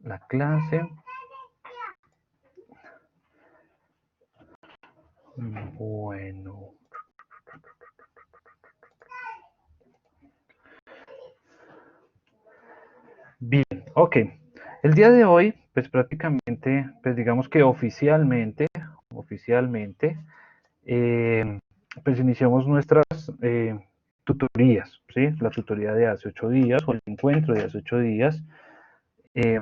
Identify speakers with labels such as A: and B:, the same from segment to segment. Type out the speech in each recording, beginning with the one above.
A: la clase. Bueno. Bien, ok. El día de hoy, pues prácticamente, pues digamos que oficialmente, pues iniciamos nuestras tutorías, ¿sí? La tutoría de hace 8 días o el encuentro de hace 8 días. Eh,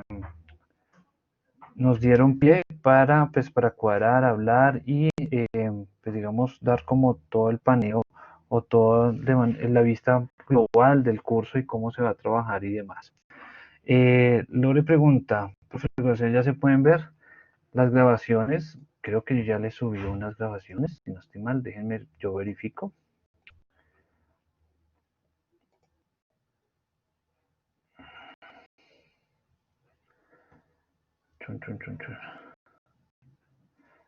A: Nos dieron pie para, pues, para cuadrar, hablar y, pues, digamos, dar como todo el paneo o toda la vista global del curso y cómo se va a trabajar y demás. Lore pregunta, profesor, ¿ya se pueden ver las grabaciones? Creo que yo ya les subí unas grabaciones, si no estoy mal, déjenme, yo verifico. Chun, chun, chun, chun.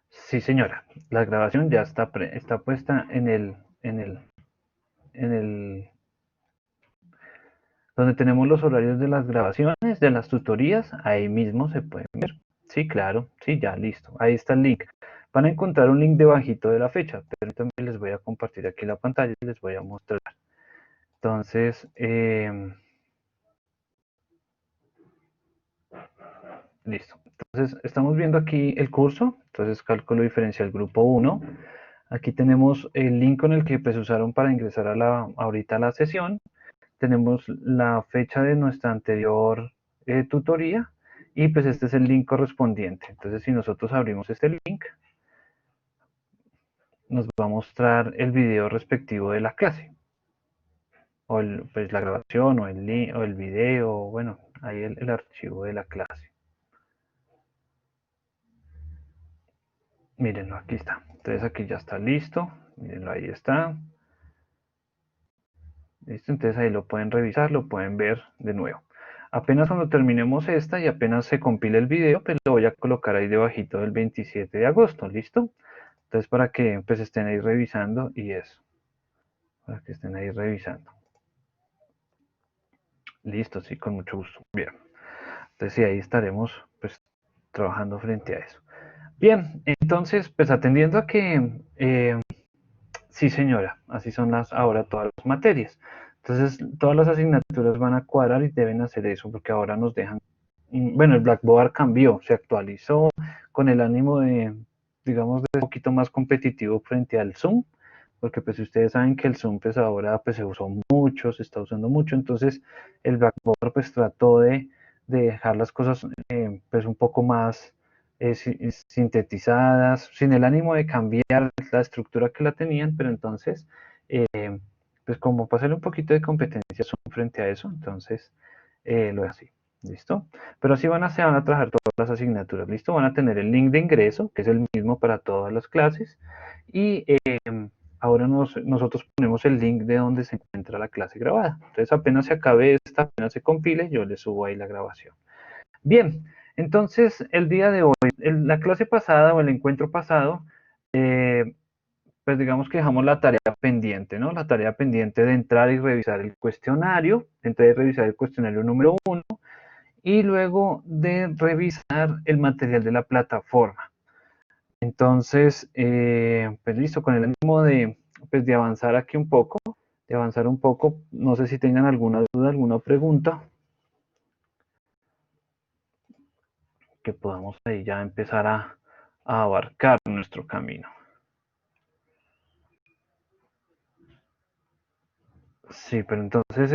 A: Sí, señora, la grabación ya está puesta en el donde tenemos los horarios de las grabaciones, de las tutorías, ahí mismo se pueden ver. Sí, claro, sí, ya, listo. Ahí está el link. Van a encontrar un link debajito de la fecha, pero también les voy a compartir aquí la pantalla y les voy a mostrar. Entonces, listo. Entonces, estamos viendo aquí el curso. Entonces, cálculo diferencial grupo 1. Aquí tenemos el link con el que pues usaron para ingresar ahorita a la sesión. Tenemos la fecha de nuestra anterior tutoría y pues este es el link correspondiente. Entonces si nosotros abrimos este link, nos va a mostrar el video respectivo de la clase. O pues la grabación o el video, bueno, ahí el archivo de la clase. Mírenlo, aquí está. Entonces aquí ya está listo. Mírenlo, ahí está. ¿Listo? Entonces ahí lo pueden revisar, lo pueden ver de nuevo. Apenas cuando terminemos esta y apenas se compile el video, pues lo voy a colocar ahí debajito del 27 de agosto, ¿listo? Entonces para que pues estén ahí revisando y eso. Para que estén ahí revisando. Listo, sí, con mucho gusto. Bien. Entonces sí, ahí estaremos pues trabajando frente a eso. Bien, entonces pues atendiendo a que sí, señora, así son ahora todas las materias. Entonces, todas las asignaturas van a cuadrar y deben hacer eso, porque ahora nos dejan, bueno, el Blackboard cambió, se actualizó con el ánimo de, digamos, de un poquito más competitivo frente al Zoom, porque pues ustedes saben que el Zoom pues ahora pues se usó mucho, se está usando mucho, entonces el Blackboard pues trató de dejar las cosas pues un poco más sintetizadas, sin el ánimo de cambiar la estructura que la tenían, pero entonces, pues como pasarle un poquito de competencia frente a eso, entonces lo es así, ¿listo? Pero así se van a trabajar todas las asignaturas, ¿listo? Van a tener el link de ingreso, que es el mismo para todas las clases, y ahora nosotros ponemos el link de donde se encuentra la clase grabada. Entonces apenas se acabe esta, apenas se compile, yo le subo ahí la grabación. Bien, entonces el día de hoy, la clase pasada o el encuentro pasado, pues digamos que dejamos la tarea pendiente, ¿no? La tarea pendiente de entrar y revisar el cuestionario, entrar y revisar el cuestionario número 1 y luego de revisar el material de la plataforma. Entonces, pues listo, con el ánimo pues de avanzar aquí un poco, de avanzar un poco, no sé si tengan alguna duda, alguna pregunta, que podamos ahí ya empezar a abarcar nuestro camino. Sí, pero entonces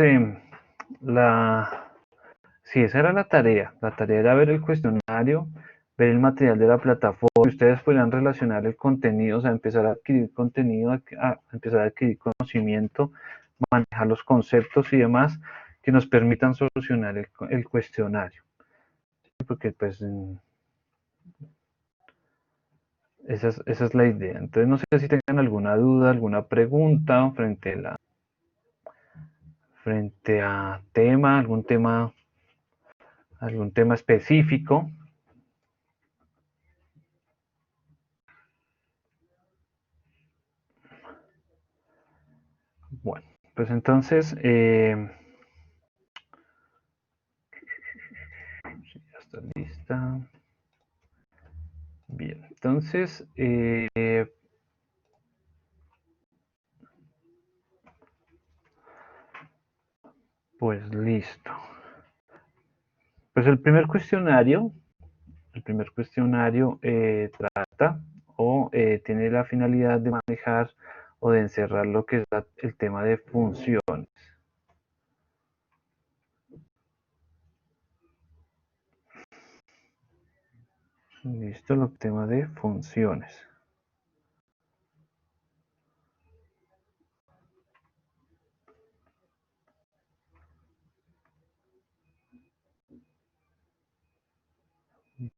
A: sí, esa era la tarea era ver el cuestionario, ver el material de la plataforma, y ustedes podrían relacionar el contenido, o sea, empezar a adquirir contenido, empezar a adquirir conocimiento, manejar los conceptos y demás que nos permitan solucionar el cuestionario. Porque pues esa es la idea. Entonces no sé si tengan alguna duda, alguna pregunta frente a algún tema específico. Bueno, pues entonces, ya está está. Bien, entonces, pues listo. Pues el primer cuestionario trata o tiene la finalidad de manejar o de encerrar lo que es el tema de funciones. Listo, el tema de funciones.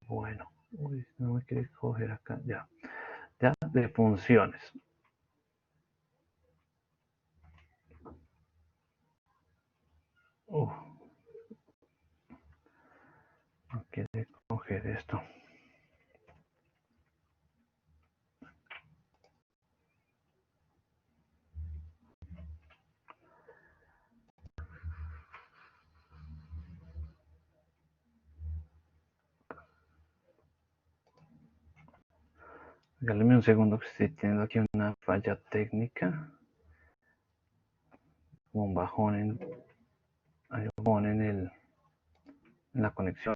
A: Bueno, uy, no me quiere coger acá, ya. Ya, de funciones. No quiere coger esto. Regáleme un segundo que estoy teniendo aquí una falla técnica. Un bajón hay un bajón en la conexión.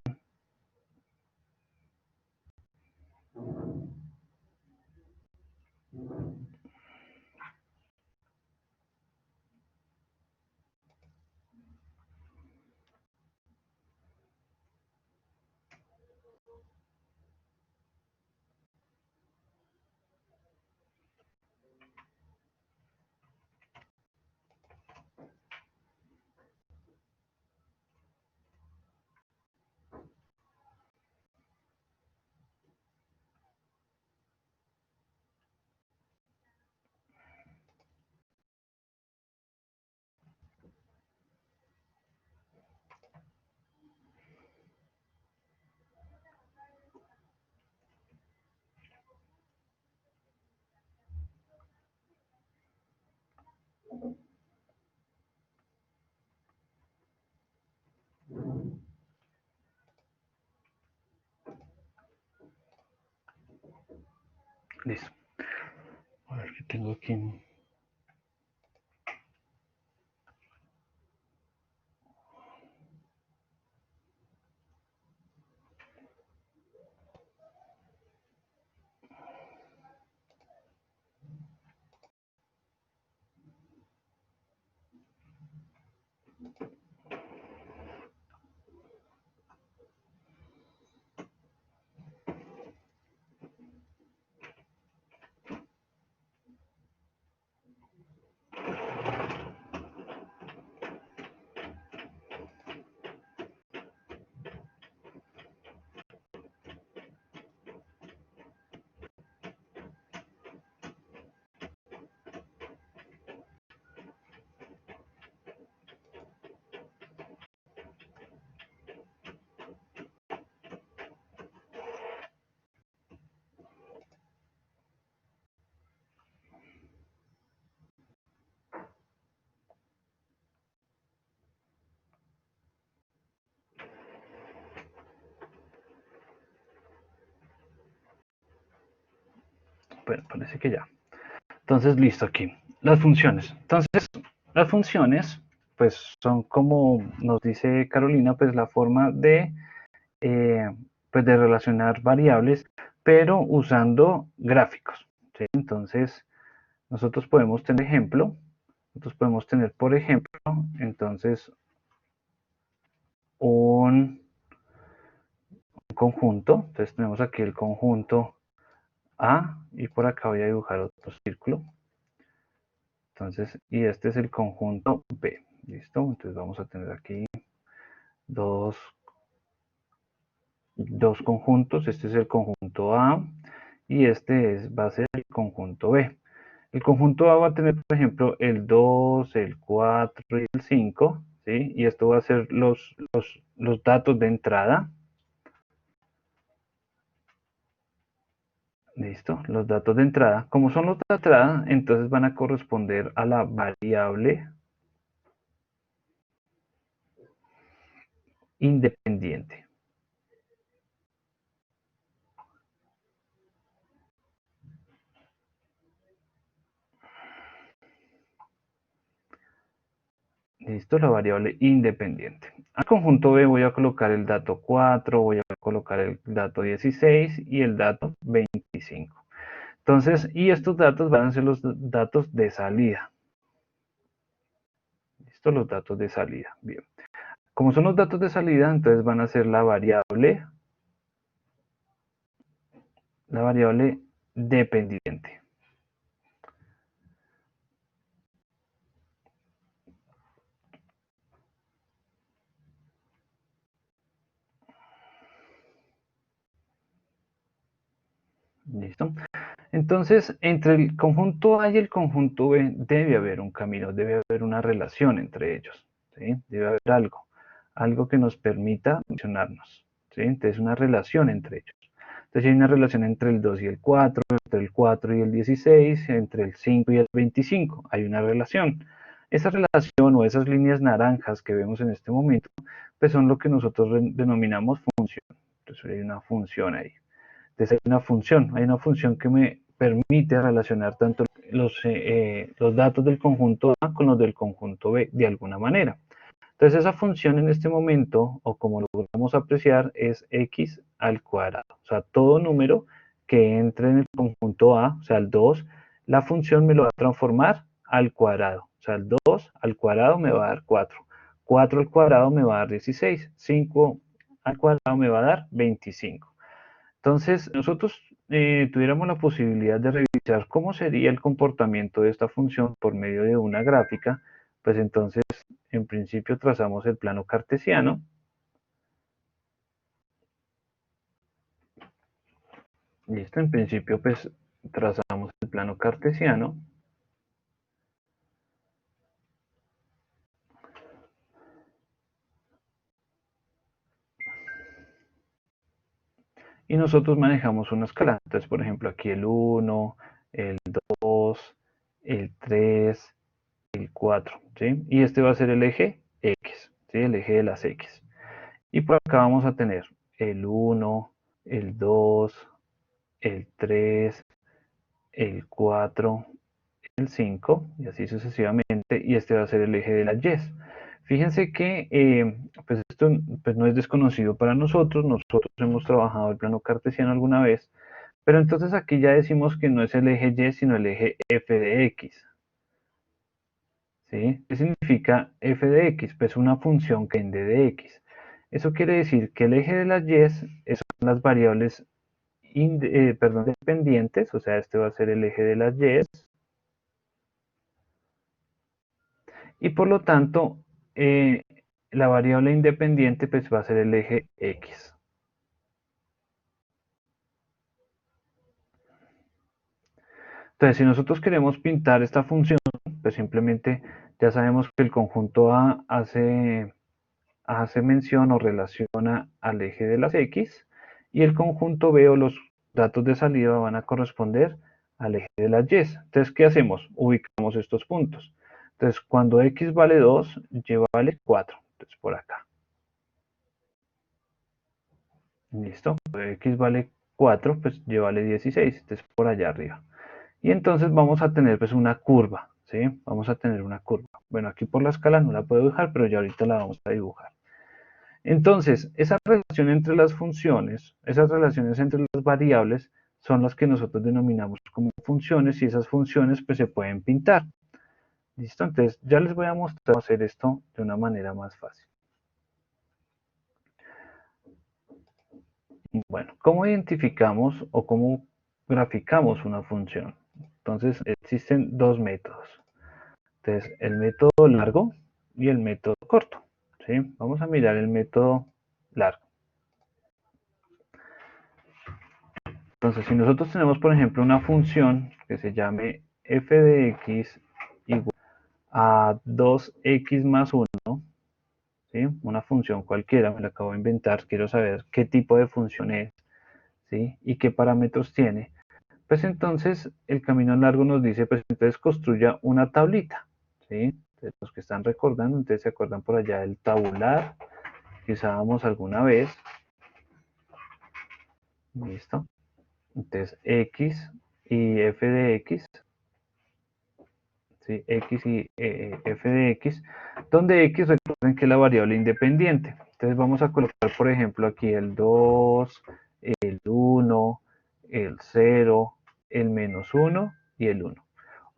A: Listo. A ver qué tengo aquí. Bueno, parece que ya. Entonces, listo aquí. Las funciones. Entonces, las funciones, pues son como nos dice Carolina, pues la forma eh, pues de relacionar variables, pero usando gráficos. ¿Sí? Entonces, nosotros podemos tener ejemplo. Nosotros podemos tener, por ejemplo, entonces, un conjunto. Entonces, tenemos aquí el conjunto A y por acá voy a dibujar otro círculo. Entonces, y este es el conjunto B. ¿Listo? Entonces vamos a tener aquí dos conjuntos. Este es el conjunto A y va a ser el conjunto B. El conjunto A va a tener, por ejemplo, el 2, el 4 y el 5, ¿sí? Y esto va a ser los datos de entrada. ¿Listo? Los datos de entrada. Como son los de entrada, entonces van a corresponder a la variable independiente. Listo, la variable independiente. Al conjunto B voy a colocar el dato 4, voy a colocar el dato 16 y el dato 25. Entonces, y estos datos van a ser los datos de salida. Listo, los datos de salida. Bien. Como son los datos de salida, entonces van a ser la variable dependiente. ¿Listo? Entonces, entre el conjunto A y el conjunto B debe haber un camino, debe haber una relación entre ellos, ¿sí? Debe haber algo que nos permita funcionarnos, ¿sí? Entonces, una relación entre ellos. Entonces, hay una relación entre el 2 y el 4, entre el 4 y el 16, entre el 5 y el 25. Hay una relación. Esa relación o esas líneas naranjas que vemos en este momento, pues son lo que nosotros denominamos función. Entonces, hay una función ahí. Entonces hay una función que me permite relacionar tanto los datos del conjunto A con los del conjunto B de alguna manera. Entonces esa función en este momento, o como lo podemos apreciar, es x al cuadrado. O sea, todo número que entre en el conjunto A, o sea, el 2, la función me lo va a transformar al cuadrado. O sea, el 2 al cuadrado me va a dar 4. 4 al cuadrado me va a dar 16. 5 al cuadrado me va a dar 25. Entonces, nosotros tuviéramos la posibilidad de revisar cómo sería el comportamiento de esta función por medio de una gráfica, pues entonces, en principio, trazamos el plano cartesiano. Listo, en principio, pues trazamos el plano cartesiano. Y nosotros manejamos una escala. Entonces, por ejemplo, aquí el 1, el 2, el 3, el 4, ¿sí? Y este va a ser el eje X, ¿sí? El eje de las X. Y por acá vamos a tener el 1, el 2, el 3, el 4, el 5, y así sucesivamente, y este va a ser el eje de las Y. Fíjense que pues esto pues no es desconocido para nosotros hemos trabajado el plano cartesiano alguna vez, pero entonces aquí ya decimos que no es el eje Y, sino el eje f de x. ¿Sí? ¿Qué significa f de x? Pues una función que depende de x. Eso quiere decir que el eje de las y son las variables dependientes, o sea, este va a ser el eje de las y, y por lo tanto, la variable independiente pues va a ser el eje x. Entonces, si nosotros queremos pintar esta función, pues simplemente ya sabemos que el conjunto A hace mención o relaciona al eje de las X y el conjunto B o los datos de salida van a corresponder al eje de las Y. Entonces, ¿qué hacemos? Ubicamos estos puntos. Entonces, cuando X vale 2, Y vale 4. Entonces, por acá. ¿Listo? Cuando X vale 4, pues Y vale 16. Entonces, por allá arriba. Y entonces vamos a tener pues una curva, ¿sí? Vamos a tener una curva. Bueno, aquí por la escala no la puedo dibujar, pero ya ahorita la vamos a dibujar. Entonces, esa relación entre las funciones, esas relaciones entre las variables, son las que nosotros denominamos como funciones y esas funciones pues se pueden pintar. ¿Listo? Entonces, ya les voy a mostrar cómo hacer esto de una manera más fácil. Bueno, ¿cómo identificamos o cómo graficamos una función? Entonces, existen dos métodos. Entonces, el método largo y el método corto. ¿Sí? Vamos a mirar el método largo. Entonces, si nosotros tenemos, por ejemplo, una función que se llame f de x igual a 2x más 1, ¿sí? Una función cualquiera, me la acabo de inventar, quiero saber qué tipo de función es, ¿sí? Y qué parámetros tiene. Pues entonces, el camino largo nos dice, pues entonces construya una tablita, ¿sí? Entonces, los que están recordando, entonces se acuerdan por allá del tabular que usábamos alguna vez. ¿Listo? Entonces, x y f de x ¿sí? X y f de x, donde x recuerden que es la variable independiente. Entonces vamos a colocar, por ejemplo, aquí el 2, el 1, el 0, el menos 1 y el 1.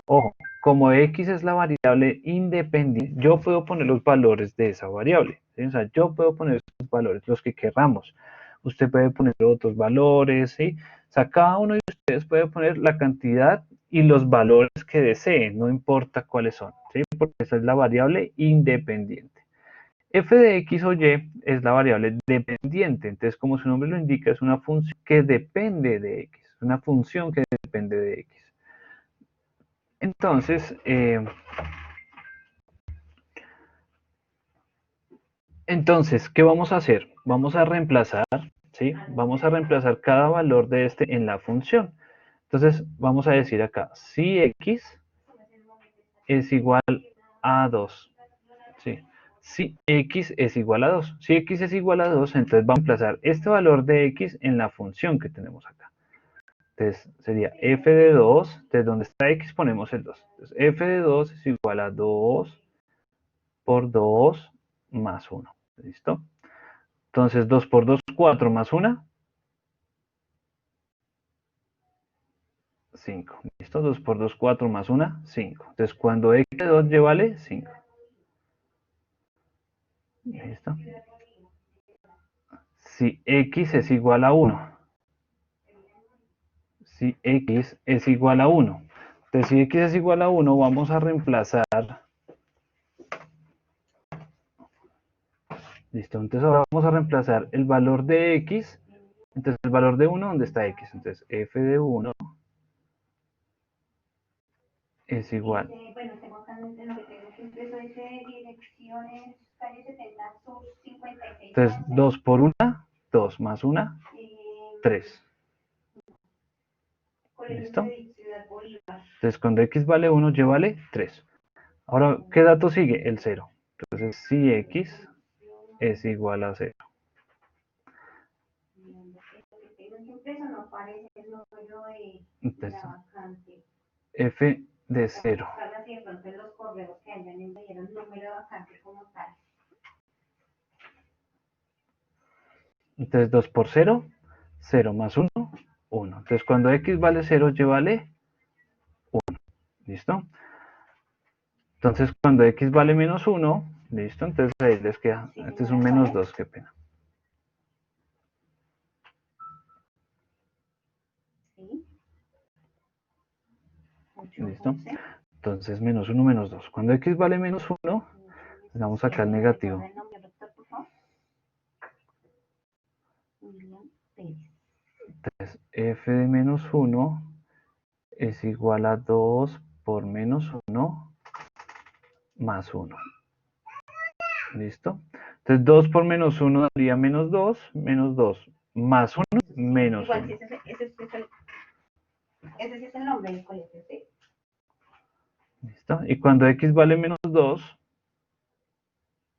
A: Ojo, como x es la variable independiente, yo puedo poner los valores de esa variable, ¿sí? O sea, yo puedo poner esos valores, los que querramos. Usted puede poner otros valores, ¿sí? O sea, cada uno de ustedes puede poner la cantidad y los valores que deseen, no importa cuáles son, ¿sí? Porque esa es la variable independiente. F de X o Y es la variable dependiente, entonces como su nombre lo indica, es una función que depende de X, una función que depende de X. Entonces, ¿qué vamos a hacer? Vamos a reemplazar, ¿sí? Vamos a reemplazar cada valor de este en la función. Entonces, vamos a decir acá, si X es igual a 2, ¿sí? Si X es igual a 2. Si X es igual a 2, entonces vamos a reemplazar este valor de X en la función que tenemos acá. Entonces, sería f de 2, desde donde está X ponemos el 2. Entonces, f de 2 es igual a 2 por 2 más 1. ¿Listo? Entonces, 2 por 2, 4 más 1, 5. ¿Listo? 2 por 2, 4 más 1, 5. Entonces, cuando x de 2 vale 5. ¿Listo? Si x es igual a 1. Si x es igual a 1. Entonces, si x es igual a 1, vamos a reemplazar. Listo, entonces ahora vamos a reemplazar el valor de x. Entonces, el valor de 1, ¿dónde está x? Entonces, f de 1 es igual. Bueno, tengo acá en lo que tengo que empezó dice direcciones, calle 70, sur 56. Entonces, 2 por 1, 2 más 1, 3. ¿Listo? Entonces, cuando x vale 1, y vale 3. Ahora, ¿qué dato sigue? El 0. Entonces, si x es igual a 0. Entonces, f de 0. Entonces 2 por 0, 0 más 1, 1. Entonces cuando x vale 0, y vale 1. ¿Listo? Entonces cuando x vale menos 1, ¿listo? Entonces ahí les queda, este es un menos 2, qué pena. ¿Listo? Entonces menos 1, menos 2. Cuando x vale menos 1, damos acá el negativo. Entonces f de menos 1 es igual a 2 por menos 1 más 1. ¿Listo? Entonces 2 por menos 1 daría menos 2 más 1, menos 1. Ese sí es el nombre del colegio, ¿sí? ¿Listo? Y cuando x vale menos 2,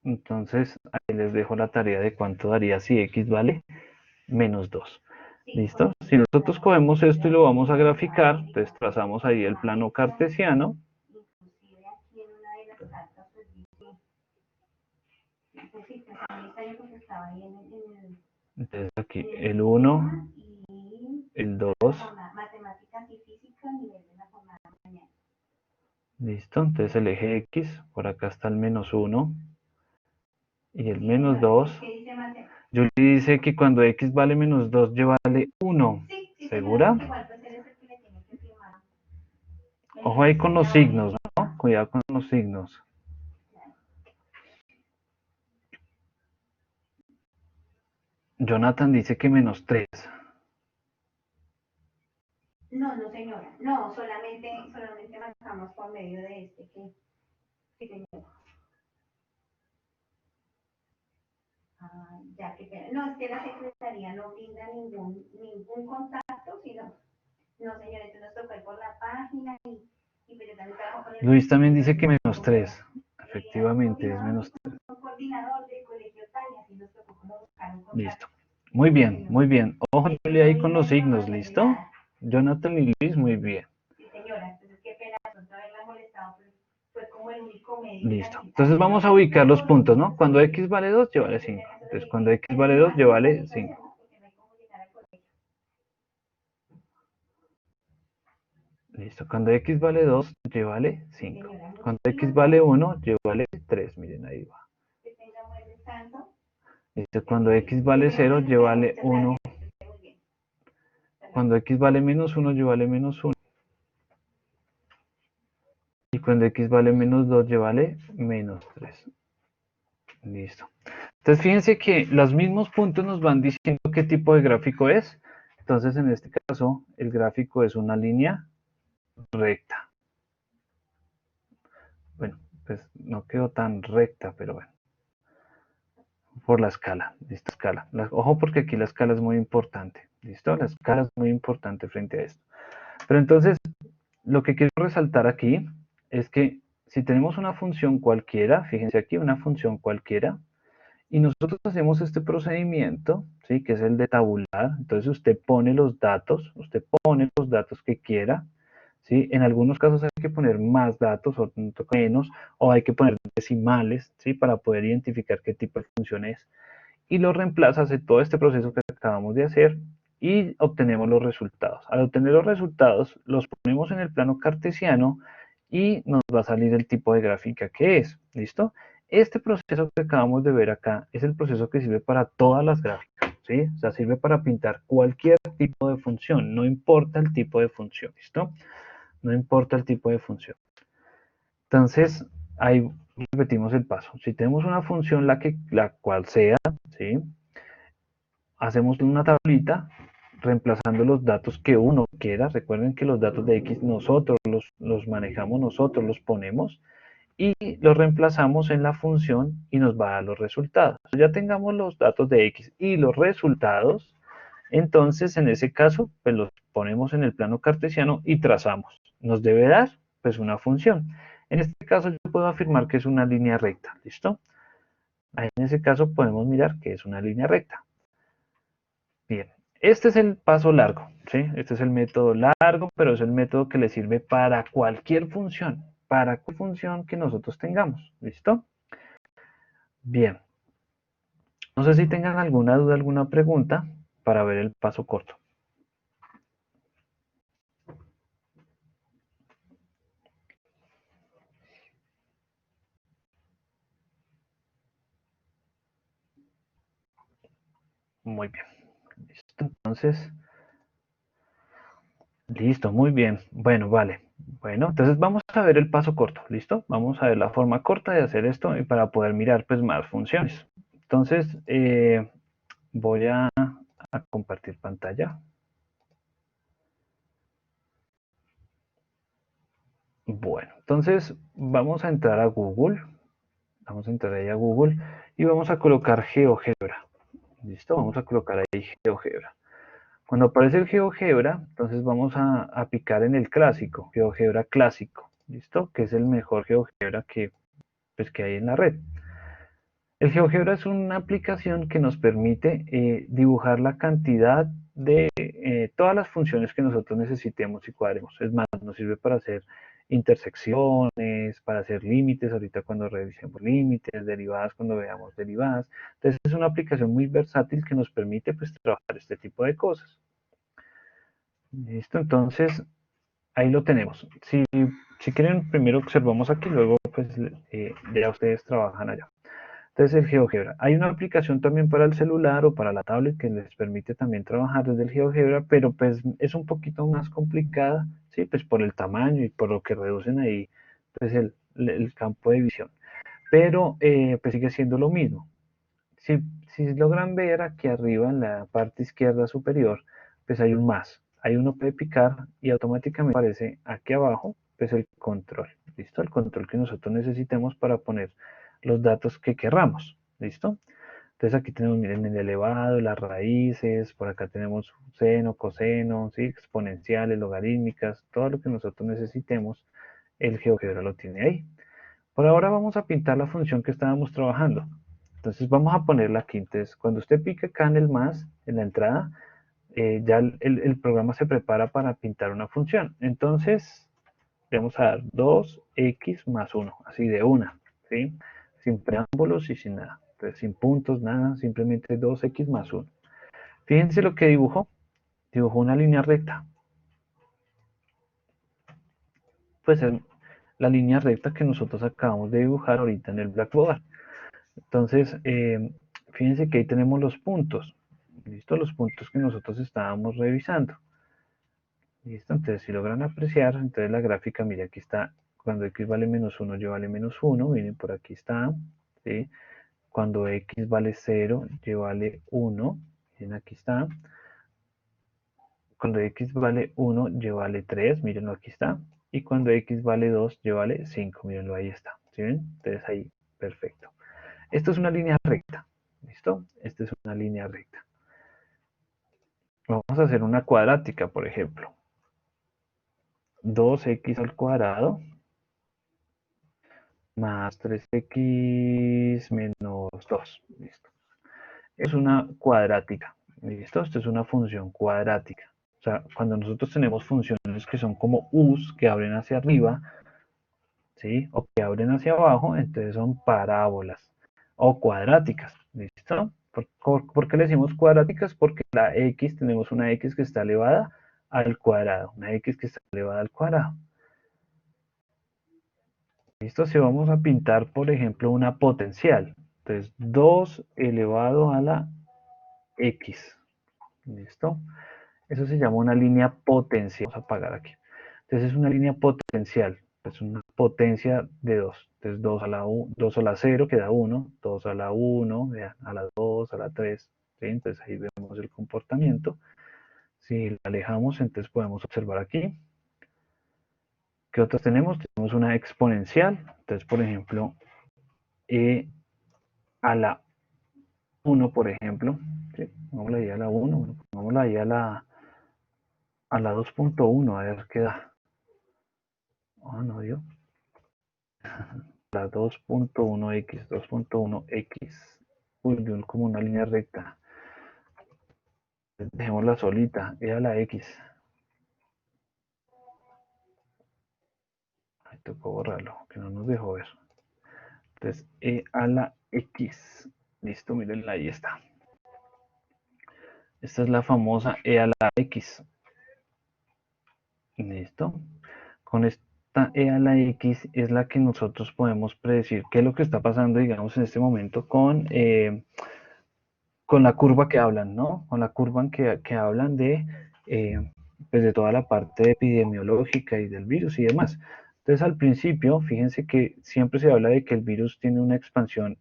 A: entonces ahí les dejo la tarea de cuánto daría si x vale menos 2. ¿Listo? Si nosotros cogemos esto y lo vamos a graficar, entonces trazamos ahí el plano cartesiano. Entonces aquí el 1, el 2. Listo, entonces el eje X, por acá está el menos 1 y el menos 2. Julie dice que cuando X vale menos 2, Y vale 1. ¿Segura? Ojo ahí con los signos, ¿no? Cuidado con los signos. Jonathan dice que menos 3. No, no señora, no, solamente marcamos por medio de este que, sí señora. Ah, ya que, no, es que la secretaría no brinda ningún contacto, sino, no señora, entonces nos tocó ir por la página y pues yo también trabajo con el... Luis también dice que menos 3, efectivamente es menos 3. Coordinador del colegio tal y así nos tocó como buscar un contacto. Listo, muy bien, muy bien. Ojo ahí con los signos, ¿listo? Jonathan y Luis, muy bien. Sí, señora, entonces qué pena pronto haberla molestado. Listo. Entonces vamos a ubicar los puntos, ¿no? Cuando x vale 2, y vale 5. Entonces cuando x vale 2, y vale 5. Listo. Cuando x vale 2, y vale 5. Cuando x vale 1, y vale 3. Miren, ahí va. Listo. Cuando x vale 0, y vale 1. Cuando x vale menos 1, y vale menos 1. Y cuando x vale menos 2, y vale menos 3. Listo. Entonces fíjense que los mismos puntos nos van diciendo qué tipo de gráfico es. Entonces en este caso el gráfico es una línea recta. Bueno, pues no quedó tan recta, pero bueno. Por la escala, listo, escala. Ojo porque aquí la escala es muy importante. ¿Listo? La escala es muy importante frente a esto. Pero entonces, lo que quiero resaltar aquí es que si tenemos una función cualquiera, fíjense aquí, una función cualquiera, y nosotros hacemos este procedimiento, ¿sí? Que es el de tabular. Entonces usted pone los datos que quiera, ¿sí? En algunos casos hay que poner más datos o menos, o hay que poner decimales, ¿sí? Para poder identificar qué tipo de función es. Y lo reemplaza, hace todo este proceso que acabamos de hacer y obtenemos los resultados. Al obtener los resultados, los ponemos en el plano cartesiano y nos va a salir el tipo de gráfica que es. ¿Listo? Este proceso que acabamos de ver acá es el proceso que sirve para todas las gráficas, ¿sí? O sea, sirve para pintar cualquier tipo de función, no importa el tipo de función, ¿listo? No importa el tipo de función. Entonces, ahí repetimos el paso. Si tenemos una función, la cual sea, ¿sí? Hacemos una tablita reemplazando los datos que uno quiera. Recuerden que los datos de X nosotros los manejamos, nosotros los ponemos y los reemplazamos en la función y nos va a dar los resultados. Ya tengamos los datos de X y los resultados, entonces en ese caso pues los ponemos en el plano cartesiano y trazamos. Nos debe dar pues una función. En este caso yo puedo afirmar que es una línea recta, ¿listo? Ahí en ese caso podemos mirar que es una línea recta. Bien, este es el paso largo, ¿sí? Este es el método largo, pero es el método que le sirve para cualquier función que nosotros tengamos, ¿listo? Bien, no sé si tengan alguna duda, alguna pregunta para ver el paso corto. Muy bien, listo, entonces, listo, muy bien. Bueno, vale. Bueno, entonces vamos a ver el paso corto, ¿listo? Vamos a ver la forma corta de hacer esto y para poder mirar pues más funciones. Entonces, voy a compartir pantalla. Bueno, entonces vamos a entrar a Google. Vamos a entrar ahí a Google y vamos a colocar GeoGebra. ¿Listo? Vamos a colocar ahí GeoGebra. Cuando aparece el GeoGebra, entonces vamos a picar en el clásico, GeoGebra clásico. ¿Listo? Que es el mejor GeoGebra pues, que hay en la red. El GeoGebra es una aplicación que nos permite dibujar la cantidad de todas las funciones que nosotros necesitemos y cuadremos. Es más, nos sirve para hacer intersecciones, para hacer límites, ahorita cuando revisemos límites, derivadas cuando veamos derivadas. Entonces es una aplicación muy versátil que nos permite pues trabajar este tipo de cosas. Listo, entonces ahí lo tenemos. Si quieren, primero observamos aquí, luego pues ya ustedes trabajan allá. Entonces el GeoGebra. Hay una aplicación también para el celular o para la tablet que les permite también trabajar desde el GeoGebra, pero pues es un poquito más complicada, sí, pues por el tamaño y por lo que reducen ahí pues el campo de visión. Pero pues sigue siendo lo mismo. Si logran ver aquí arriba en la parte izquierda superior, pues hay un más. Ahí uno puede picar y automáticamente aparece aquí abajo, pues el control. ¿Listo? El control que nosotros necesitemos para poner los datos que querramos. ¿Listo? Entonces aquí tenemos, miren, el elevado, las raíces, por acá tenemos seno, coseno, ¿sí? Exponenciales, logarítmicas, todo lo que nosotros necesitemos, el GeoGebra lo tiene ahí. Por ahora vamos a pintar la función que estábamos trabajando. Entonces vamos a ponerla aquí. Entonces cuando usted pique acá en el más, en la entrada, ya el programa se prepara para pintar una función. Entonces le vamos a dar 2x más 1, así de una, ¿sí? Sin preámbulos y sin nada. Entonces, sin puntos, nada, simplemente 2x más 1. Fíjense lo que dibujó. Dibujó una línea recta. Pues es la línea recta que nosotros acabamos de dibujar ahorita en el Blackboard. Entonces, fíjense que ahí tenemos los puntos. ¿Listo? Los puntos que nosotros estábamos revisando. ¿Listo? Entonces, si logran apreciar, entonces la gráfica, mire, aquí está, cuando x vale menos 1, y vale menos 1, miren, por aquí está, ¿sí? Cuando x vale 0, y vale 1, miren, aquí está. Cuando x vale 1, y vale 3, mírenlo, aquí está. Y cuando x vale 2, y vale 5, mírenlo, ahí está. ¿Sí ven? Entonces ahí, perfecto. Esto es una línea recta, ¿listo? Esta es una línea recta. Vamos a hacer una cuadrática, por ejemplo. 2x al cuadrado más 3x menos 2. Listo. Es una cuadrática. ¿Listo? Esto es una función cuadrática. O sea, cuando nosotros tenemos funciones que son como u's, que abren hacia arriba, ¿sí? O que abren hacia abajo, entonces son parábolas o cuadráticas. ¿Listo? ¿Por qué le decimos cuadráticas? Porque la x, tenemos una x que está elevada al cuadrado. Una x que está elevada al cuadrado. ¿Listo? Si vamos a pintar, por ejemplo, una potencial. Entonces, 2 elevado a la x. ¿Listo? Eso se llama una línea potencial. Vamos a apagar aquí. Entonces, es una línea potencial. Es una potencia de 2. Entonces, 2 a la, 2 a la 0 queda 1. 2 a la 1, a la 2, a la 3. ¿Sí? Entonces, ahí vemos el comportamiento. Si la alejamos, entonces podemos observar aquí. ¿Qué otras tenemos? Tenemos una exponencial. Entonces, por ejemplo, e a la 1, por ejemplo, ¿sí? Pongámosla ahí a la 1, pongámosla ahí a la 2.1, a ver qué da. Ah, no dio. La 2.1x, 2.1x. Uy, como una línea recta. Dejémosla solita, e a la x. Ahí tocó borrarlo, que no nos dejó ver. Entonces, e a la x. Listo, miren, ahí está. Esta es la famosa e a la x. Listo. Con esta e a la x es la que nosotros podemos predecir qué es lo que está pasando, digamos, en este momento con la curva que hablan, ¿no? Con la curva que hablan pues de toda la parte epidemiológica y del virus y demás. Entonces, al principio, fíjense que siempre se habla de que el virus tiene una expansión,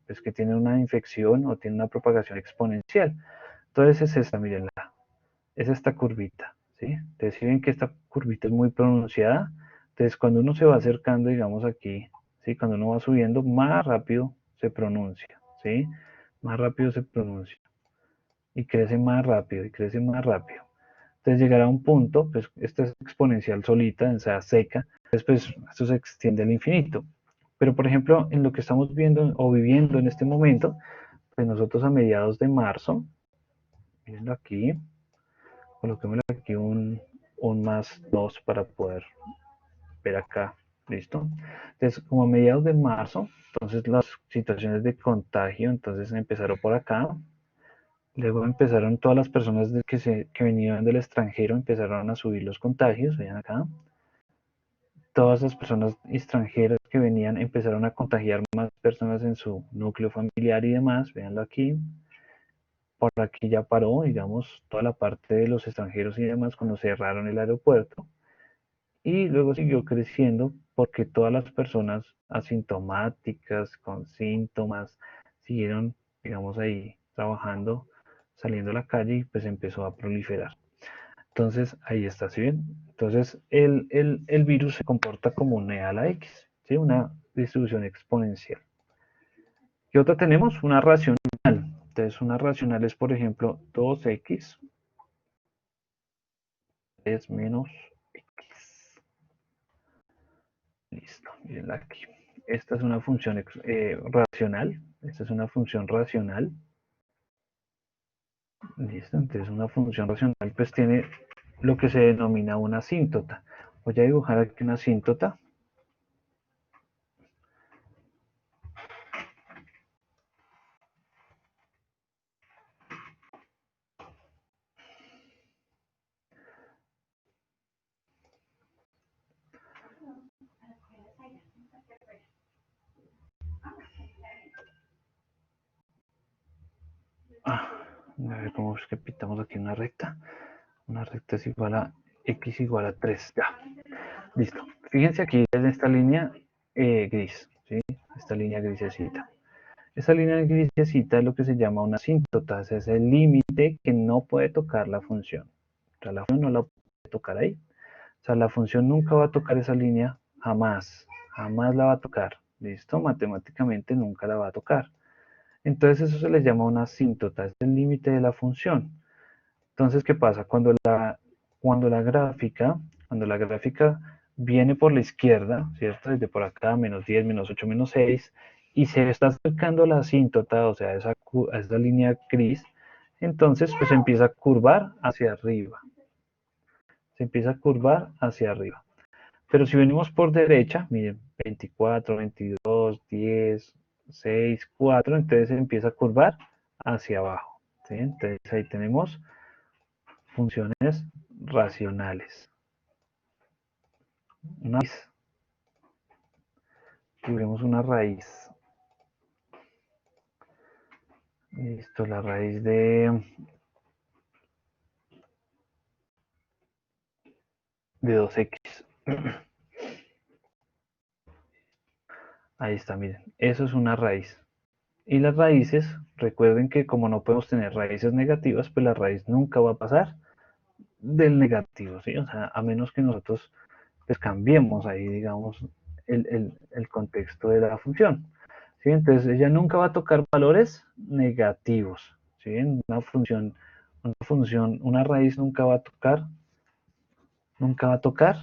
A: pues que tiene una infección o tiene una propagación exponencial. Entonces, es esta, mírenla, es esta curvita, ¿sí? Entonces, si ven que esta curvita es muy pronunciada, entonces cuando uno se va acercando, digamos aquí, ¿sí? Cuando uno va subiendo, más rápido se pronuncia, ¿sí? Más rápido se pronuncia. Y crece más rápido, y crece más rápido. Entonces llegará a un punto, pues esta es exponencial solita, o sea, seca, después esto se extiende al infinito. Pero por ejemplo, en lo que estamos viendo o viviendo en este momento, pues nosotros a mediados de marzo, mirenlo aquí, coloquémosle aquí un más 2 para poder ver acá, ¿listo? Entonces, como a mediados de marzo, entonces las situaciones de contagio, entonces empezaron por acá, luego empezaron todas las personas que venían del extranjero, empezaron a subir los contagios, vean acá, todas las personas extranjeras que venían empezaron a contagiar más personas en su núcleo familiar y demás, véanlo aquí, por aquí ya paró, digamos, toda la parte de los extranjeros y demás cuando cerraron el aeropuerto. Y luego siguió creciendo porque todas las personas asintomáticas, con síntomas, siguieron, digamos, ahí trabajando, saliendo a la calle y pues empezó a proliferar. Entonces, ahí está, ¿sí ven? Entonces, el virus se comporta como un E a la X, ¿sí? Una distribución exponencial. ¿Qué otra tenemos? Una racional. Entonces, una racional es, por ejemplo, 2x es menos x. Listo, mirenla aquí. Esta es una función racional. Esta es una función racional. Listo, entonces una función racional pues tiene lo que se denomina una asíntota. Voy a dibujar aquí una asíntota. A ver cómo es que pintamos aquí una recta. Una recta es igual a x igual a 3. Ya, listo. Fíjense aquí en esta línea gris, ¿sí? Esta línea grisecita. Esta línea grisecita es lo que se llama una asíntota. Es el límite que no puede tocar la función. O sea, la función no la puede tocar ahí. O sea, la función nunca va a tocar esa línea, jamás. Jamás la va a tocar. ¿Listo? Matemáticamente nunca la va a tocar. Entonces eso se le llama una asíntota, es el límite de la función. Entonces, ¿qué pasa? Cuando la gráfica, cuando la gráfica viene por la izquierda, ¿cierto? Desde por acá, menos 10, menos 8, menos 6, y se está acercando a la asíntota, o sea, a esa línea gris, entonces pues empieza a curvar hacia arriba. Se empieza a curvar hacia arriba. Pero si venimos por derecha, miren, 24, 22, 10, 6, 4, entonces se empieza a curvar hacia abajo. ¿Sí? Entonces ahí tenemos funciones racionales. Una raíz. Tuvimos una raíz. Listo, la raíz de 2x. Ahí está, miren. Eso es una raíz. Y las raíces, recuerden que como no podemos tener raíces negativas, pues la raíz nunca va a pasar del negativo, ¿sí? O sea, a menos que nosotros pues cambiemos ahí, digamos, el contexto de la función. ¿Sí? Entonces ella nunca va a tocar valores negativos. ¿Sí? Una raíz nunca va a tocar valores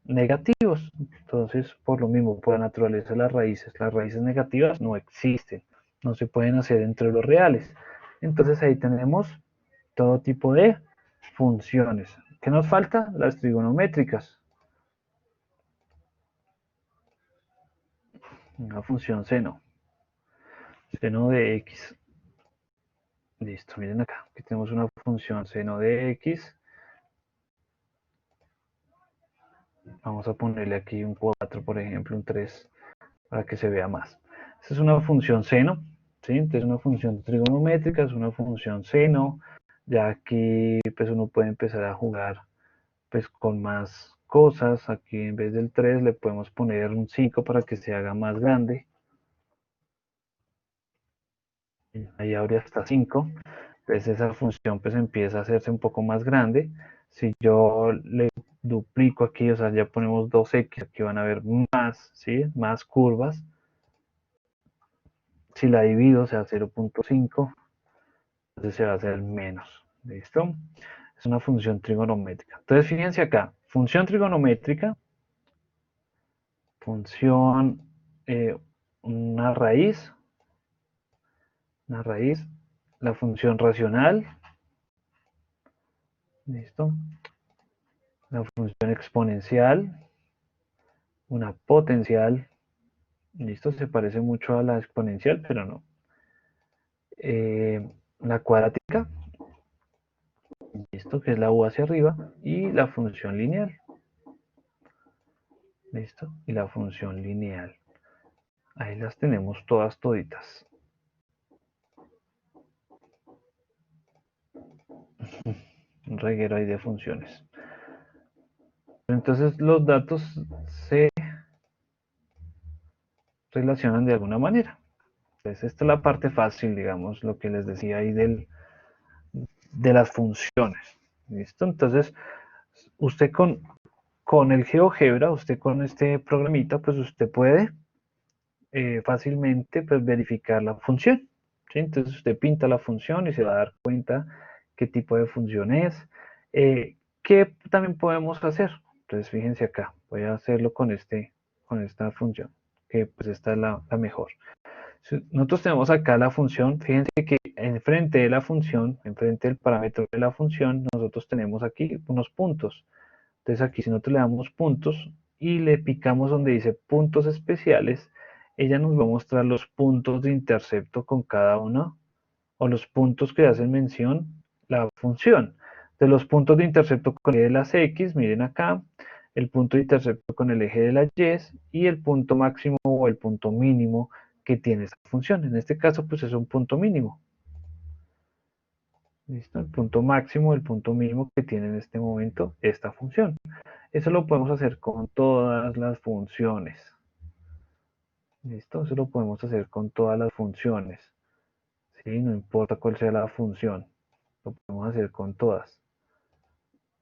A: negativos. Entonces, por lo mismo, por la naturaleza de las raíces negativas no existen, no se pueden hacer entre los reales. Entonces ahí tenemos todo tipo de funciones. ¿Qué nos falta? Las trigonométricas. Una función seno. Seno de x. Listo, miren acá. Aquí tenemos una función seno de x. Vamos a ponerle aquí un 4, por ejemplo, un 3, para que se vea más. Esta es una función seno, ¿sí? Entonces una función trigonométrica, es una función seno. Ya aquí pues uno puede empezar a jugar pues con más cosas. Aquí en vez del 3 le podemos poner un 5 para que se haga más grande. Ahí habría hasta 5. Entonces esa función pues empieza a hacerse un poco más grande. Si yo le duplico aquí, o sea, ya ponemos 2x, aquí van a haber más, ¿sí? Más curvas. Si la divido, o sea, 0.5, entonces se va a hacer menos. ¿Listo? Es una función trigonométrica. Entonces fíjense acá, función trigonométrica, función, una raíz, la función racional, ¿listo? La función exponencial, una potencial, ¿listo? Se parece mucho a la exponencial, pero no. La cuadrática, ¿listo? Que es la u hacia arriba, y la función lineal, ¿listo? Y la función lineal. Ahí las tenemos todas toditas. Un reguero ahí de funciones. Entonces los datos se relacionan de alguna manera. Entonces esta es la parte fácil, digamos, lo que les decía ahí de las funciones. ¿Listo? Entonces, usted con el GeoGebra, usted con este programita, pues usted puede fácilmente pues, verificar la función. ¿Sí? Entonces usted pinta la función y se va a dar cuenta qué tipo de función es. ¿Qué también podemos hacer? Entonces fíjense acá, voy a hacerlo con esta función, que pues esta es la mejor. Nosotros tenemos acá la función, fíjense que enfrente de la función, enfrente del parámetro de la función, nosotros tenemos aquí unos puntos. Entonces aquí si nosotros le damos puntos y le picamos donde dice puntos especiales, ella nos va a mostrar los puntos de intercepto con cada uno o los puntos que hacen mención la función. De los puntos de intercepto con el eje de las X, miren acá, el punto de intercepto con el eje de las Y y el punto máximo o el punto mínimo que tiene esta función. En este caso, pues es un punto mínimo. ¿Listo? El punto máximo, el punto mínimo que tiene en este momento esta función. Eso lo podemos hacer con todas las funciones. ¿Listo? Eso lo podemos hacer con todas las funciones. ¿Sí? No importa cuál sea la función. Lo podemos hacer con todas.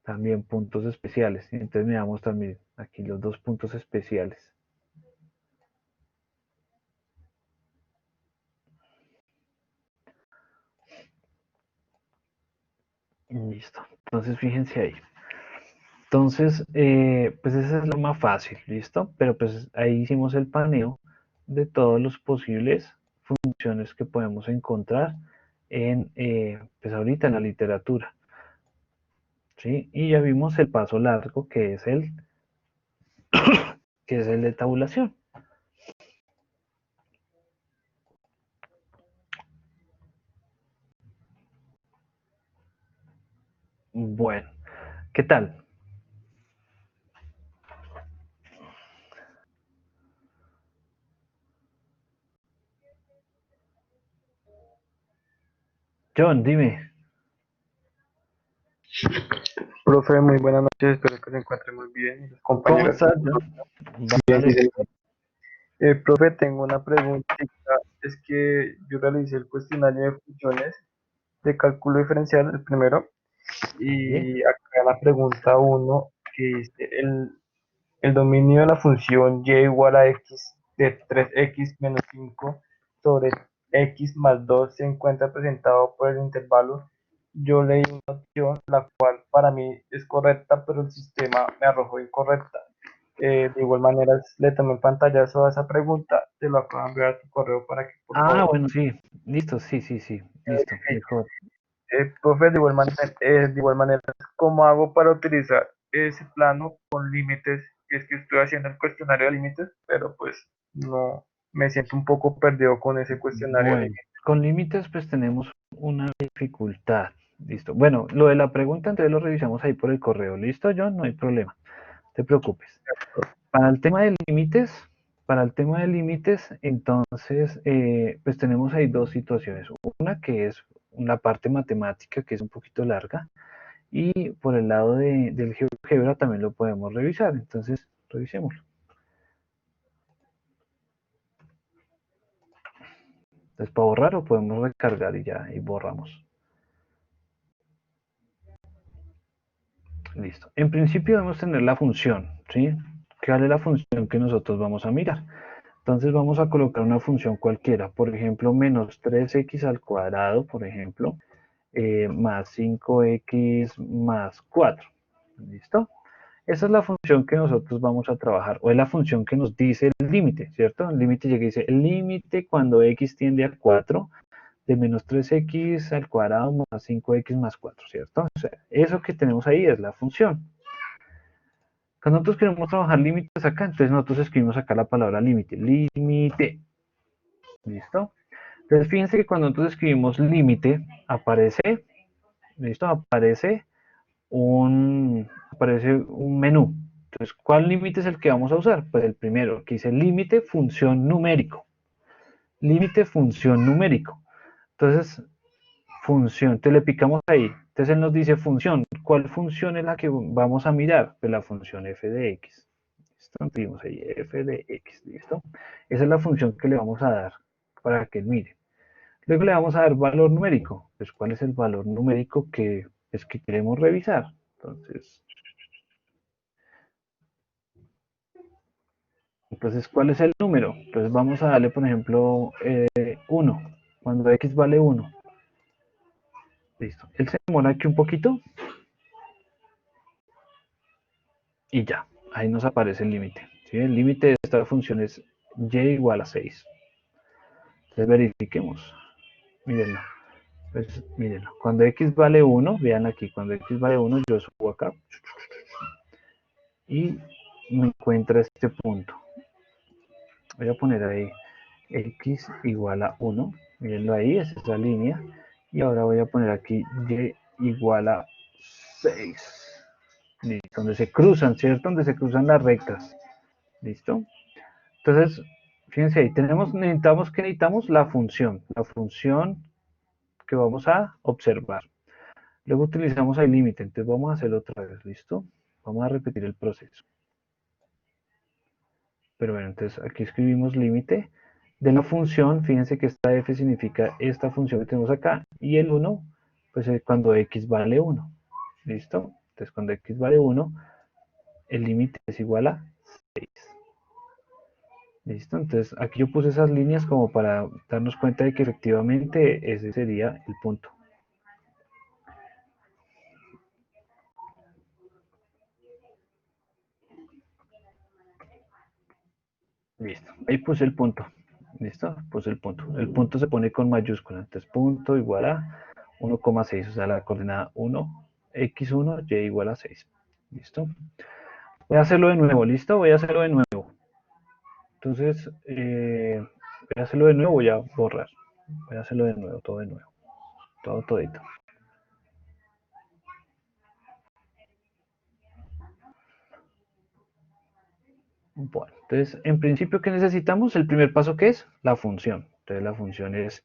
A: También puntos especiales. Entonces miramos también aquí los dos puntos especiales. Listo. Entonces fíjense ahí. Entonces, pues esa es la más fácil, ¿listo? Pero pues ahí hicimos el paneo de todos los posibles funciones que podemos encontrar en, pues ahorita en la literatura, ¿sí? Y ya vimos el paso largo que es el de tabulación. Bueno, ¿qué tal? John, dime.
B: Profe, muy buenas noches, espero que se encuentre muy bien. Y los
A: ¿Cómo
B: compañeros.
A: estás, John?
B: Bien, sí,
A: Vale.
B: señor. Profe, tengo una pregunta. Es que yo realicé el cuestionario de funciones de cálculo diferencial, el primero,
A: Sí.
B: y acá la pregunta uno, que dice, el dominio de la función y igual a x de 3x menos 5 sobre x más 2 se encuentra presentado por el intervalo. Yo leí una opción, la cual para mí es correcta, pero el sistema me arrojó incorrecta. De igual manera, le tomé un pantallazo a esa pregunta, te lo acabo de enviar a tu correo para que por
A: Ah,
B: favor
A: bueno, sí. Listo, sí, sí, sí. Listo,
B: verifiques.
A: mejor.
B: Profe, de igual manera, ¿cómo hago para utilizar ese plano con límites? Es que estoy haciendo el cuestionario de límites, pero pues no me siento un poco perdido con ese cuestionario de
A: Bueno,
B: límites.
A: con límites pues tenemos una dificultad. Listo. Bueno, lo de la pregunta entonces lo revisamos ahí por el correo. ¿Listo, John? No hay problema. No te preocupes. Para el tema de límites, para el tema de límites, entonces, pues tenemos ahí dos situaciones. Una que es una parte matemática que es un poquito larga y por el lado del GeoGebra también lo podemos revisar. Entonces, revisémoslo. Entonces, para borrar o podemos recargar y ya, y borramos. Listo. En principio debemos tener la función, ¿sí? ¿Cuál es la función que nosotros vamos a mirar? Entonces vamos a colocar una función cualquiera, por ejemplo, menos 3x al cuadrado, por ejemplo, más 5x más 4. ¿Listo? Esa es la función que nosotros vamos a trabajar, o es la función que nos dice el límite, ¿cierto? El límite llega y dice, el límite cuando x tiende a 4 de menos 3x al cuadrado más 5x más 4, ¿cierto? O sea, eso que tenemos ahí es la función. Cuando nosotros queremos trabajar límites acá, entonces nosotros escribimos acá la palabra límite. Límite. ¿Listo? Entonces fíjense que cuando nosotros escribimos límite, aparece, ¿listo? Aparece un menú. Entonces, ¿cuál límite es el que vamos a usar? Pues el primero, que dice límite función numérico. Límite función numérico. Entonces, función, entonces le picamos ahí. Entonces él nos dice función. ¿Cuál función es la que vamos a mirar? Pues la función f de x. ¿Listo? Escribimos ahí f de x. ¿Listo? Esa es la función que le vamos a dar para que él mire. Luego le vamos a dar valor numérico. Pues, ¿cuál es el valor numérico que es que queremos revisar? Entonces, ¿cuál es el número? Entonces vamos a darle, por ejemplo, 1. Cuando x vale 1. Listo. Él se demora aquí un poquito y ya. Ahí nos aparece el límite. ¿Sí? El límite de esta función es y igual a 6. Entonces verifiquemos. Mírenlo. Pues mírenlo. Cuando x vale 1, vean aquí, cuando x vale 1, yo subo acá. y me encuentra este punto. Voy a poner ahí x igual a 1, mírenlo ahí, es esa línea, y ahora voy a poner aquí y igual a 6, listo, donde se cruzan, ¿cierto? Donde se cruzan las rectas, listo. Entonces, fíjense ahí, necesitamos la función que vamos a observar. Luego utilizamos el límite, entonces vamos a hacerlo otra vez, ¿listo? Vamos a repetir el proceso. Pero bueno, entonces aquí escribimos límite de la función, fíjense que esta f significa esta función que tenemos acá, y el 1, pues es cuando x vale 1, ¿listo? Entonces cuando x vale 1, el límite es igual a 6. ¿Listo? Entonces aquí yo puse esas líneas como para darnos cuenta de que efectivamente ese sería el punto. Listo, ahí puse el punto. ¿Listo? Puse el punto. El punto se pone con mayúscula. Entonces punto igual a 1,6, o sea, la coordenada 1, x1, y igual a 6. ¿Listo? Voy a hacerlo de nuevo, ¿listo? Voy a hacerlo de nuevo. Entonces, voy a hacerlo de nuevo, voy a borrar. Voy a hacerlo de nuevo, todo de nuevo. Todo todito. Bueno, entonces, en principio, ¿qué necesitamos? El primer paso, ¿qué es? La función. Entonces, la función es,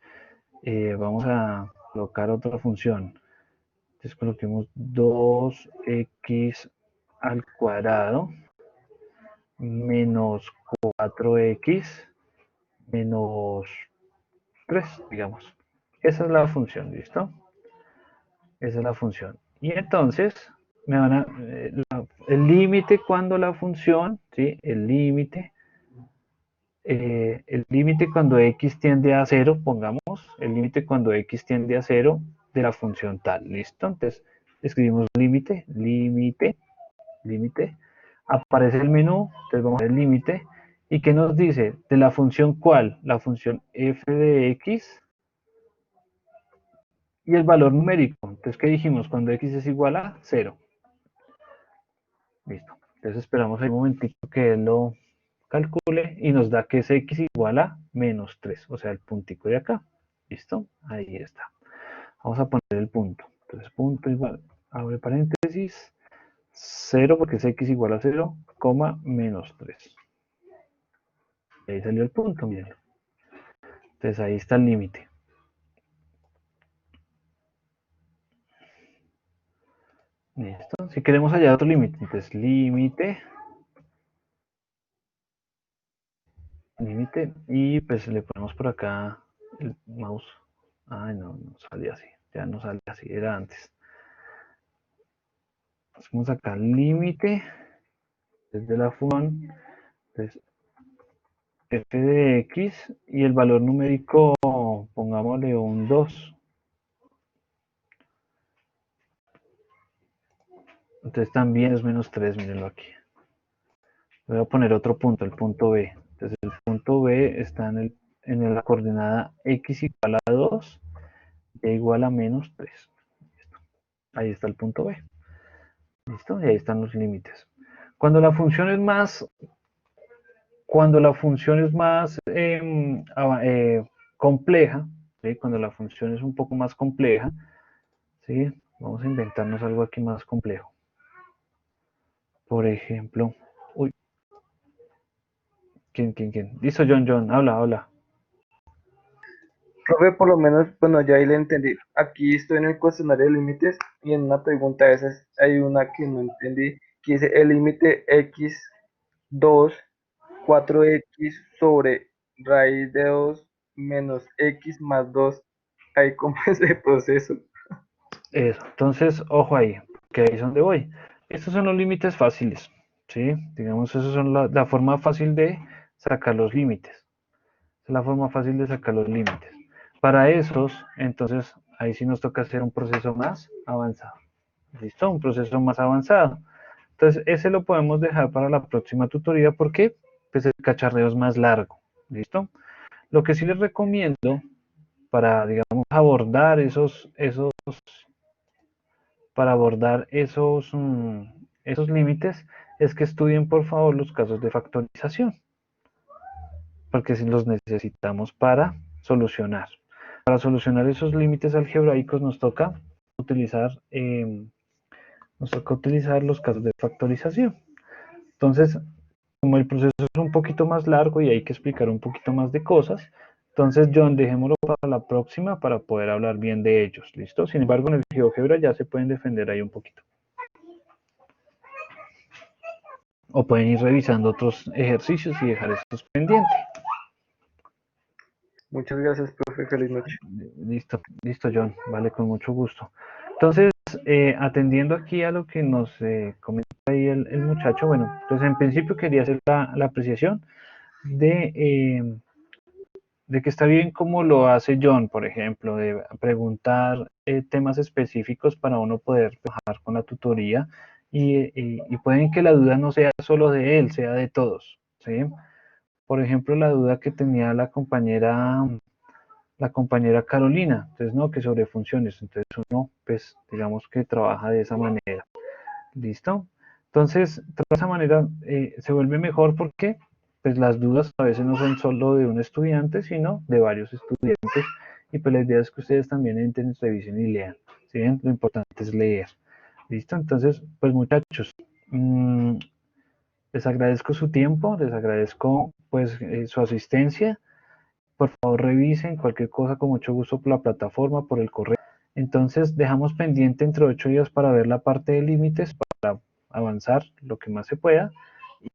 A: vamos a colocar otra función. Entonces, coloquemos 2x al cuadrado menos 4x menos 3, digamos. Esa es la función, ¿listo? Esa es la función. Y entonces, me van a, el límite cuando la función, ¿sí? El límite cuando x tiende a 0, pongamos, el límite cuando x tiende a 0 de la función tal, ¿listo? Entonces, escribimos límite, aparece el menú, entonces vamos a ver el límite, y ¿qué nos dice? ¿De la función cuál? La función f de x y el valor numérico. Entonces, ¿qué dijimos? Cuando x es igual a 0. Listo. Entonces esperamos ahí un momentito que él lo calcule y nos da que es x igual a menos 3, o sea, el puntico de acá. ¿Listo? Ahí está. Vamos a poner el punto. Entonces, punto igual, abre paréntesis, 0 porque es x igual a 0, coma, menos 3. Y ahí salió el punto, miren. Entonces ahí está el límite. ¿Listo? Si queremos hallar otro límite, entonces límite, y pues le ponemos por acá el mouse. Ay, no, no salía así, ya no sale así, era antes. Hacemos acá límite desde la función, entonces f de x y el valor numérico, pongámosle un 2. Entonces también es menos 3, mírenlo aquí. Voy a poner otro punto, el punto B. Entonces el punto B está en la coordenada x igual a 2 y igual a menos 3. ¿Listo? Ahí está el punto B. ¿Listo? Y ahí están los límites. Cuando la función es más, compleja, ¿sí? Cuando la función es un poco más compleja, ¿sí? Vamos a inventarnos algo aquí más complejo. Por ejemplo, uy, ¿quién? Listo, John, habla.
B: Profe, por lo menos, bueno, ya ahí le entendí. Aquí estoy en el cuestionario de límites y en una pregunta de esas hay una que no entendí, que dice el límite x2, 4x sobre raíz de 2 menos x más 2. Ahí cómo es el proceso.
A: Eso, entonces, ojo ahí, que ahí es donde voy. Estos son los límites fáciles, ¿sí? Digamos, eso son la forma fácil de sacar los límites. Es la forma fácil de sacar los límites. Para esos, entonces, ahí sí nos toca hacer un proceso más avanzado. ¿Listo? Un proceso más avanzado. Entonces, ese lo podemos dejar para la próxima tutoría porque pues, el cacharreo es más largo. ¿Listo? Lo que sí les recomiendo para, digamos, abordar esos límites es que estudien por favor los casos de factorización, porque si los necesitamos para solucionar. Para solucionar esos límites algebraicos nos toca utilizar los casos de factorización. Entonces, como el proceso es un poquito más largo y hay que explicar un poquito más de cosas, entonces John, dejémoslo para la próxima para poder hablar bien de ellos, ¿listo? Sin embargo, en el GeoGebra ya se pueden defender ahí un poquito. O pueden ir revisando otros ejercicios y dejar estos pendientes.
B: Muchas gracias, profe. Feliz noche.
A: Listo, John. Vale, con mucho gusto. Entonces, atendiendo aquí a lo que nos comenta ahí el muchacho, bueno, pues en principio quería hacer la apreciación de que está bien como lo hace John, por ejemplo, de preguntar temas específicos para uno poder trabajar con la tutoría y pueden que la duda no sea solo de él, sea de todos, ¿sí? Por ejemplo, la duda que tenía la compañera Carolina, entonces no, que sobre funciones, entonces uno, pues digamos que trabaja de esa manera, ¿listo? Entonces, de esa manera se vuelve mejor porque pues las dudas a veces no son solo de un estudiante, sino de varios estudiantes, y pues la idea es que ustedes también entren, revisen y lean, ¿sí? Lo importante es leer, ¿listo? Entonces, pues muchachos, les agradezco su tiempo, les agradezco pues su asistencia. Por favor, revisen cualquier cosa con mucho gusto por la plataforma, por el correo. Entonces, dejamos pendiente entre 8 días para ver la parte de límites, para avanzar lo que más se pueda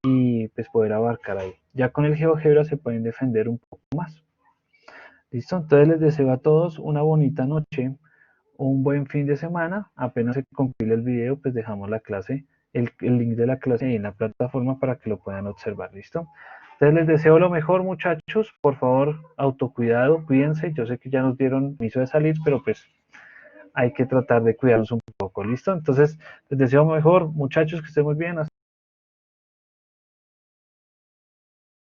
A: y pues poder abarcar ahí. Ya con el GeoGebra se pueden defender un poco más. ¿Listo? Entonces les deseo a todos una bonita noche, un buen fin de semana. Apenas se compile el video, pues dejamos la clase, el link de la clase ahí en la plataforma para que lo puedan observar. ¿Listo? Entonces les deseo lo mejor, muchachos. Por favor, autocuidado, cuídense. Yo sé que ya nos dieron permiso de salir, pero pues hay que tratar de cuidarnos un poco. ¿Listo? Entonces les deseo lo mejor, muchachos, que estén muy bien.